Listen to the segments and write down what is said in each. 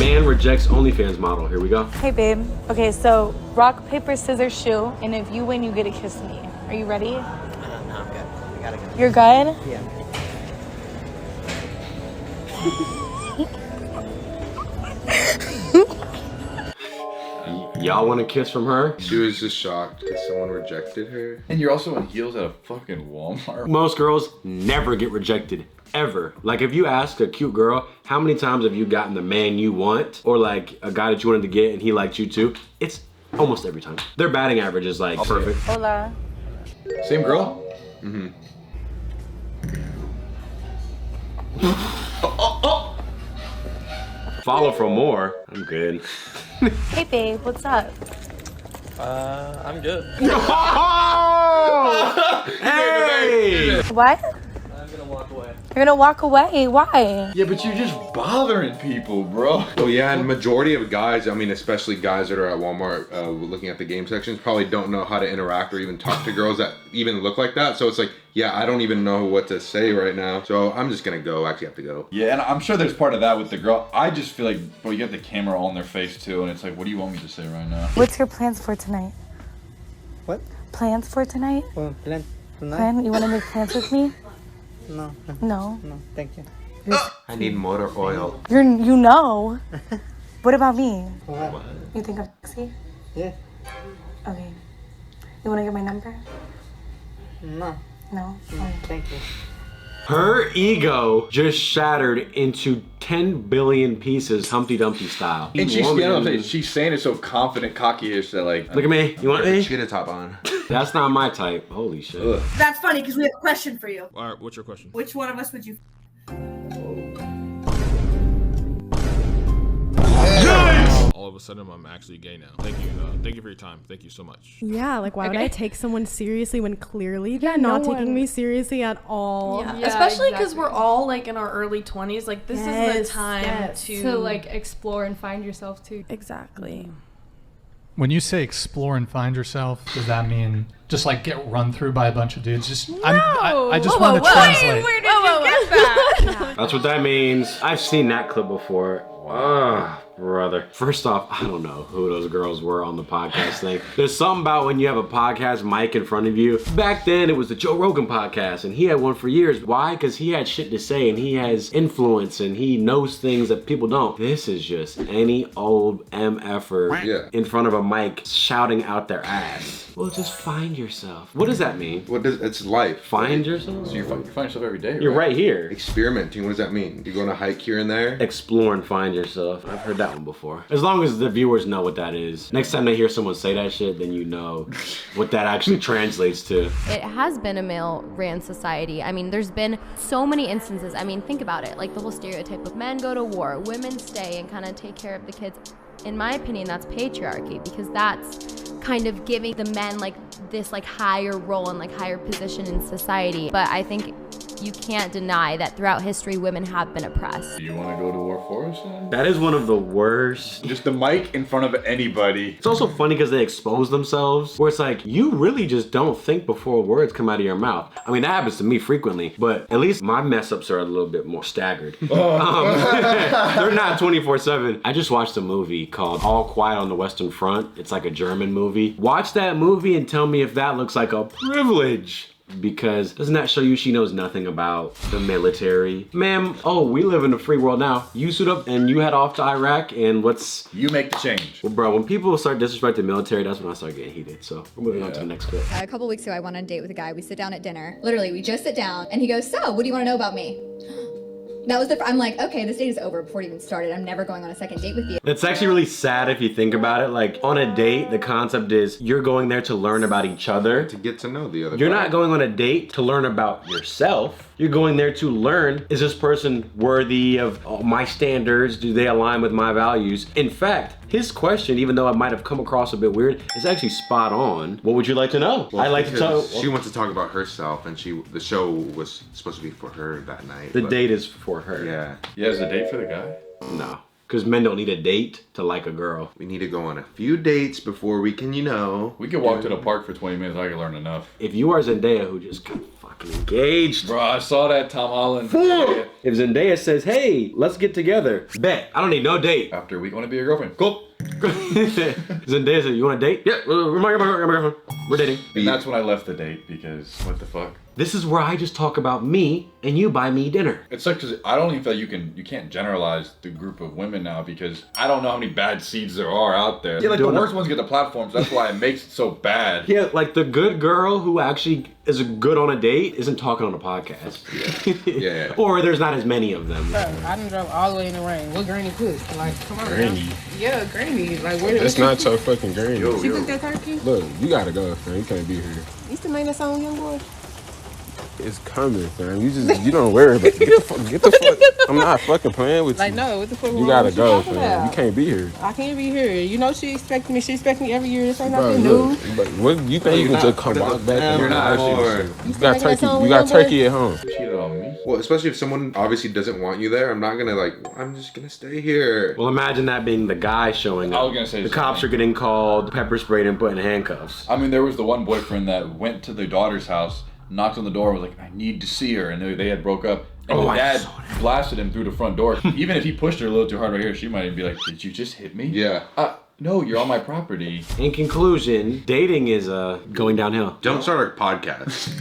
Man rejects OnlyFans model. Here we go. Hey, babe. Okay, so rock, paper, scissors, shoe. And if you win, you get to kiss me. Are you ready? No, I'm good. We gotta go. You're good? Yeah. Y'all want a kiss from her? She was just shocked because someone rejected her. And you're also in heels at a fucking Walmart. Most girls never get rejected, ever. Like if you ask a cute girl, how many times have you gotten the man you want? Or like a guy that you wanted to get and he liked you too? It's almost every time. Their batting average is like perfect. Hola. Same girl? Mm-hmm. Follow for more. I'm good. Hey, babe. What's up? I'm good. Hey! What? I'm gonna walk away. You're gonna walk away. Why? Yeah, but you're just bothering people, bro. Oh yeah, and majority of guys, I mean, especially guys that are at Walmart looking at the game sections, probably don't know how to interact or even talk to girls that even look like that. So it's like, yeah, I don't even know what to say right now. So I'm just gonna go. I actually have to go. Yeah, and I'm sure there's part of that with the girl. I just feel like, bro, you got the camera all in their face too, and it's like, what do you want me to say right now? What's your plans for tonight? What? Plans for tonight? Well, plan tonight? Plan? You wanna make plans with me? No. No. No, thank you. I need motor oil. You know. What about me? What? You think I'm sexy? Yeah. Okay. You wanna get my number? No. No? Thank you. Her ego just shattered into 10 billion pieces, Humpty Dumpty style. And she's saying it so confident, cocky-ish that like, Look at me. You want me? She get a top on. That's not my type. Holy shit. ugh. That's funny because we have a question for you. All right, what's your question? Which one of us would you? All of a sudden, I'm actually gay now. Thank you for your time. Thank you so much. Yeah, like why would I take someone seriously when clearly they're not taking me seriously at all? Yeah, especially because we're all like in our early 20s. Like this is the time to like explore and find yourself too. Exactly. When you say explore and find yourself, does that mean just like get run through by a bunch of dudes? Just No. I just want to translate. Where did you get that? That's what that means. I've seen that clip before. Ah, brother. First off, I don't know who those girls were on the podcast thing. There's something about when you have a podcast mic in front of you. Back then, it was the Joe Rogan podcast, and he had one for years. Why? Because he had shit to say, and he has influence, and he knows things that people don't. This is just any old MFer in front of a mic shouting out their ass. Well, just find yourself. What does that mean? It's life. Find yourself? So you find yourself every day, You're right here. Experimenting, what does that mean? You go on a hike here and there? Explore and find yourself. I've heard that one before. As long as the viewers know what that is. Next time they hear someone say that shit, then you know what that actually translates to. It has been a male-ran society. I mean, there's been so many instances. I mean, think about it. Like the whole stereotype of men go to war, women stay and kind of take care of the kids. In my opinion, that's patriarchy because that's kind of giving the men like this like higher role and like higher position in society. But I think you can't deny that throughout history, women have been oppressed. Do you want to go to war for us then? That is one of the worst. Just the mic in front of anybody. It's also funny because they expose themselves, where it's like, you really just don't think before words come out of your mouth. I mean, that happens to me frequently, but at least my mess ups are a little bit more staggered. They're not 24/7. I just watched a movie called All Quiet on the Western Front. It's like a German movie. Watch that movie and tell me if that looks like a privilege. Because doesn't that show you she knows nothing about the military? Ma'am, oh, we live in a free world now. You suit up and you head off to Iraq and what's... You make the change. Well, bro, when people start disrespecting the military, that's when I start getting heated. So we're moving on to the next clip. A couple weeks ago, I went on a date with a guy. We sit down at dinner. Literally, we just sit down and he goes, so what do you want to know about me? That was I'm like, okay, this date is over before it even started. I'm never going on a second date with you. It's actually really sad if you think about it. Like on a date, the concept is you're going there to learn about each other. To get to know the other You're guy. not going on a date to learn about yourself. You're going there to learn, is this person worthy of my standards? Do they align with my values? In fact, his question, even though it might have come across a bit weird, is actually spot on. What would you like to know? Well, I like to tell. She wants to talk about herself, and the show was supposed to be for her that night. The date is for her. Yeah. Yeah, is the date for the guy? No. Because men don't need a date to like a girl. We need to go on a few dates before we can, We could walk to the park for 20 minutes. I could learn enough. If you are Zendaya who just got fucking engaged. Bro, I saw that Tom Holland. If Zendaya says, hey, let's get together, bet. I don't need no date. After a week, want to be your girlfriend. Cool. Zendaya said, you want a date? Yeah, we're my girlfriend. We're dating. And that's when I left the date because what the fuck? This is where I just talk about me and you buy me dinner. It's like, cause I don't even feel like you can't generalize the group of women now because I don't know how many bad seeds there are out there. Yeah, like the worst ones get the platforms. That's why it makes it so bad. Yeah, like the good girl who actually is good on a date isn't talking on a podcast. Yeah. Or there's not as many of them. Bro, I done drove all the way in the rain. What granny cook? Like, come on. Granny. Yeah, granny. Like, where That's not your fucking granny. She cooked that turkey? Look, you gotta go, fam. You can't be here. You still make that song, young boy? It's coming, fam. You don't worry about it. Get the fuck. I'm not fucking playing with Like, you. no, what the fuck? You gotta go, fam. fam. You can't be here. I can't be here. You know she expecting me. She expecting me every year. This ain't Bro, nothing look, new. but what you think you can just come walk back and You're not You still got making that turkey. song You with got Young Boy? turkey at home. Cheated on me. Well, especially if someone obviously doesn't want you there, I'm not gonna like, I'm just gonna stay here. Well, imagine that being the guy showing up. I was gonna say the cops are getting called, pepper sprayed, and put in handcuffs. I mean, there was the one boyfriend that went to the daughter's house, knocked on the door, was like, I need to see her. And they had broke up. And the dad blasted him through the front door. Even if he pushed her a little too hard right here, she might even be like, did you just hit me? Yeah. No, you're on my property. In conclusion, dating is going downhill. Don't start a podcast.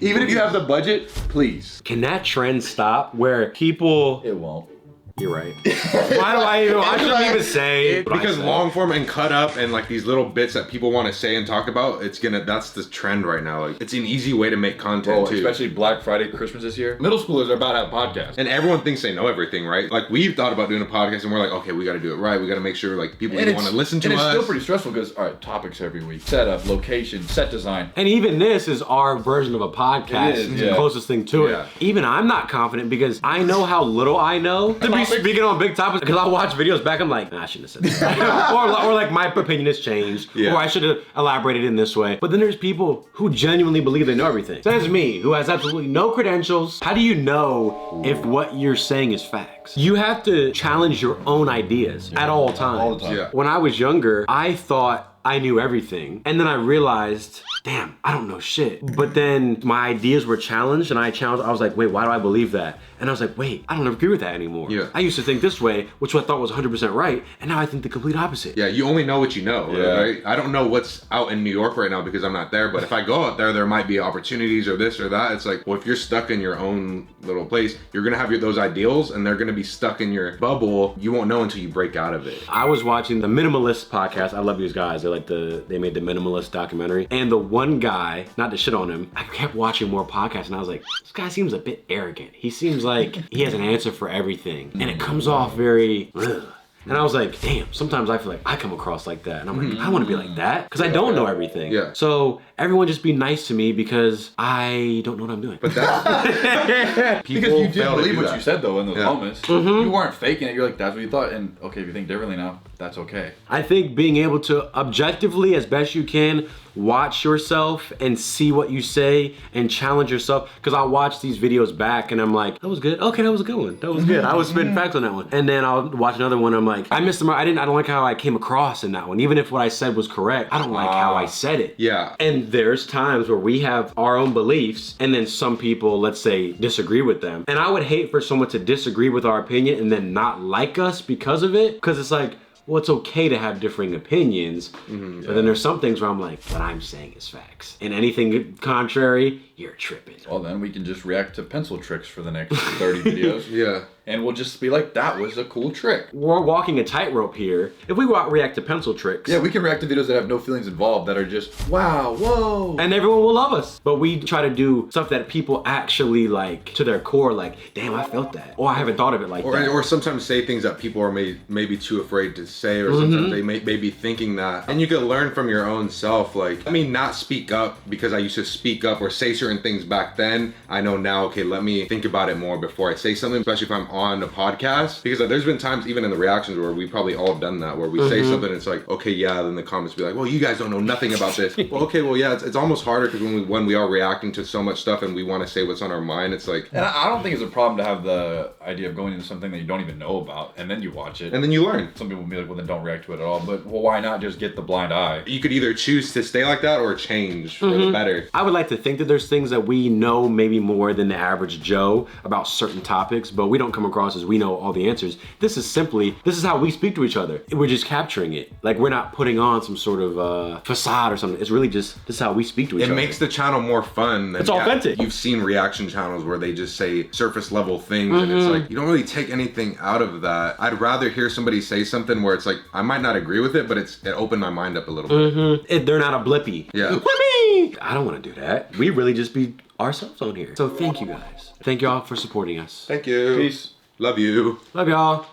Even if you have the budget, please. Can that trend stop where people... It won't. You're right. Why do I even... I shouldn't even say... Because long form and cut up and like these little bits that people want to say and talk about, that's the trend right now. Like, it's an easy way to make content too. Especially Black Friday, Christmas this year. Middle schoolers are about to have podcasts. And everyone thinks they know everything, right? Like, we've thought about doing a podcast and we're like, okay, we got to do it right. We got to make sure like people want to listen to us. And it's still pretty stressful because, all right, topics every week. Setup, location, set design. And even this is our version of a podcast. It is, It's the closest thing to it. Even I'm not confident because I know how little I know to be speaking on big topics. Because I watch videos back, I'm like, nah, I shouldn't have said that. or like my opinion has changed. Or I should have elaborated in this way. But then there's people who genuinely believe they know everything. Says me, who has absolutely no credentials. How do you know if what you're saying is facts? You have to challenge your own ideas at all times. All the time. When I was younger, I thought I knew everything. And then I realized, damn, I don't know shit. But then my ideas were challenged and I was like, wait, why do I believe that? And I was like, wait, I don't agree with that anymore. Yeah. I used to think this way, which I thought was 100% right, and now I think the complete opposite. Yeah, you only know what you know, right? I don't know what's out in New York right now because I'm not there, but if I go out there, there might be opportunities or this or that. It's like, well, if you're stuck in your own little place, you're gonna have those ideals and they're gonna be stuck in your bubble. You won't know until you break out of it. I was watching the Minimalist podcast. I love these guys. They made the Minimalist documentary. And the one guy, not to shit on him, I kept watching more podcasts and I was like, this guy seems a bit arrogant. He seems like he has an answer for everything. And it comes off very, ugh. And I was like, damn, sometimes I feel like I come across like that. And I'm like, I want to be like that because I don't know everything. Yeah. So everyone just be nice to me because I don't know what I'm doing. But that's... Because you did believe what you said though in those moments. You weren't faking it. You're like, that's what you thought. And okay, if you think differently now, that's okay. I think being able to objectively, as best you can, watch yourself and see what you say and challenge yourself. Because I'll watch these videos back and I'm like, that was good. Okay, that was a good one. That was good. I was spitting facts on that one. And then I'll watch another one. I'm like, I missed the mark. I don't like how I came across in that one. Even if what I said was correct, I don't like how I said it. Yeah. And there's times where we have our own beliefs and then some people, let's say, disagree with them. And I would hate for someone to disagree with our opinion and then not like us because of it. Because it's like, well, it's okay to have differing opinions, but then there's some things where I'm like, what I'm saying is facts. And anything contrary, you're tripping. Well, then we can just react to pencil tricks for the next 30 videos. Yeah. And we'll just be like, that was a cool trick. We're walking a tightrope here. If we react to pencil tricks. Yeah, we can react to videos that have no feelings involved that are just, wow, whoa. And everyone will love us. But we try to do stuff that people actually like to their core, like, damn, I felt that. Or I haven't thought of it like that. Or sometimes say things that people are maybe too afraid to say, or sometimes they may be thinking that. And you can learn from your own self, like, I mean, not speak up because I used to speak up or say certain certain things back then, I know now, okay, let me think about it more before I say something, especially if I'm on a podcast. Because there's been times even in the reactions where we probably all done that, where we say something and it's like, okay, yeah, then the comments be like, well, you guys don't know nothing about this. Well, okay, well, yeah, it's almost harder because when we are reacting to so much stuff and we want to say what's on our mind, it's like... And I don't think it's a problem to have the idea of going into something that you don't even know about, and then you watch it. And then you learn. Some people will be like, well, then don't react to it at all. But, well, why not just get the blind eye? You could either choose to stay like that or change for the better. I would like to think that there's things that we know maybe more than the average Joe about certain topics, but we don't come across as we know all the answers. This is how we speak to each other. We're just capturing it. Like, we're not putting on some sort of facade or something. It's really just, this is how we speak to each other. It makes the channel more fun. It's authentic. You've seen reaction channels where they just say surface level things and it's like, you don't really take anything out of that. I'd rather hear somebody say something where it's like, I might not agree with it, but it opened my mind up a little bit. They're not a blippy. Yeah. Blippy! I don't want to do that. We really just be ourselves on here. So thank you guys. Thank y'all for supporting us. Thank you. Peace. Love you. Love y'all.